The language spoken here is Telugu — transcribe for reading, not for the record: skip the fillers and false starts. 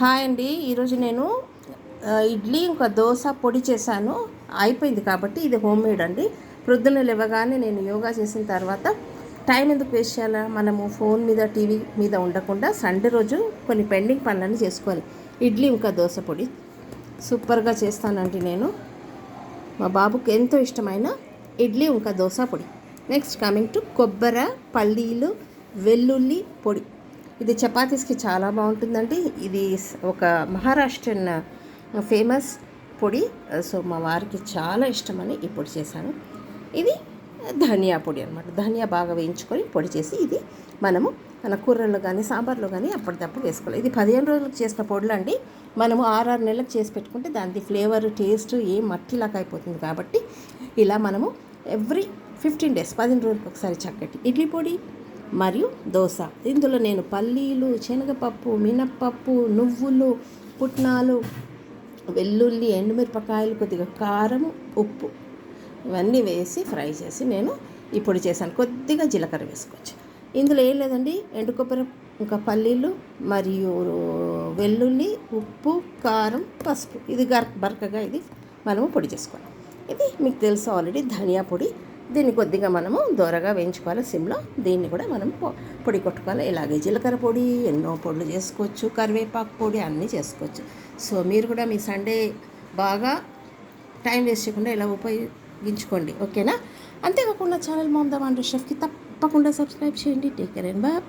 హాయ్ అండి. ఈరోజు నేను ఇడ్లీ ఇంకా దోశ పొడి చేశాను. అయిపోయింది కాబట్టి ఇది హోమ్ మేడ్ అండి. ప్రొద్దున లేవగానే నేను యోగా చేసిన తర్వాత టైం ఎందుకు వేస్ట్ చేయాలా, మనము ఫోన్ మీద టీవీ మీద ఉండకుండా సండే రోజు కొన్ని పెండింగ్ పనులన్నీ చేసుకోవాలి. ఇడ్లీ ఇంకా దోశ పొడి సూపర్గా చేస్తానండి నేను. మా బాబుకి ఎంతో ఇష్టమైన ఇడ్లీ ఇంకా దోశ పొడి. నెక్స్ట్ కమింగ్ టు కొబ్బరి, పల్లీలు, వెల్లుల్లి పొడి. ఇది చపాతీస్కి చాలా బాగుంటుందండి. ఇది ఒక మహారాష్ట్రన్ ఫేమస్ పొడి. సో మా వారికి చాలా ఇష్టమని ఈ పొడి చేశాను. ఇది ధనియా పొడి అనమాట. ధనియా బాగా వేయించుకొని పొడి చేసి ఇది మనము మన కూరల్లో కానీ సాంబార్లో కానీ అప్పటిదప్పుడు వేసుకోవాలి. ఇది 15 రోజులకు చేసిన పొడులు అండి. మనము 6 నెలలకు చేసి పెట్టుకుంటే దాని ఫ్లేవర్ టేస్ట్ ఏం మట్టిలాగా అయిపోతుంది. కాబట్టి ఇలా మనము ఎవ్రీ 15 డేస్ 15 రోజులకు ఒకసారి చక్కటి ఇడ్లీ పొడి మరియు దోశ. ఇందులో నేను పల్లీలు, శనగపప్పు, మినప్పప్పు, నువ్వులు, పుట్నాలు, వెల్లుల్లి, ఎండుమిరపకాయలు, కొద్దిగా కారం, ఉప్పు ఇవన్నీ వేసి ఫ్రై చేసి నేను ఈ పొడి చేశాను. కొద్దిగా జీలకర్ర వేసుకోవచ్చు. ఇందులో ఏం లేదండి, ఎండు కొబ్బరి, ఇంకా పల్లీలు మరియు వెల్లుల్లి, ఉప్పు, కారం, పసుపు. ఇది బరకగా ఇది మనము పొడి చేసుకోవాలి. ఇది మీకు తెలుసు ఆల్రెడీ ధనియా పొడి. దీన్ని కొద్దిగా మనము దూరగా వేయించుకోవాలి సిమ్లో. దీన్ని కూడా మనం పొడి కొట్టుకోవాలి. ఇలాగే జీలకర్ర పొడి ఎన్నో పొడులు చేసుకోవచ్చు, కరివేపాకు పొడి అన్నీ చేసుకోవచ్చు. సో మీరు కూడా మీ సండే బాగా టైం వేస్ట్ చేయకుండా ఇలా ఉపయోగించుకోండి, ఓకేనా? అంతేకాకుండా ఛానల్ మామ్ ద వండర్ షెఫ్కి తప్పకుండా సబ్స్క్రైబ్ చేయండి. Take care and bye.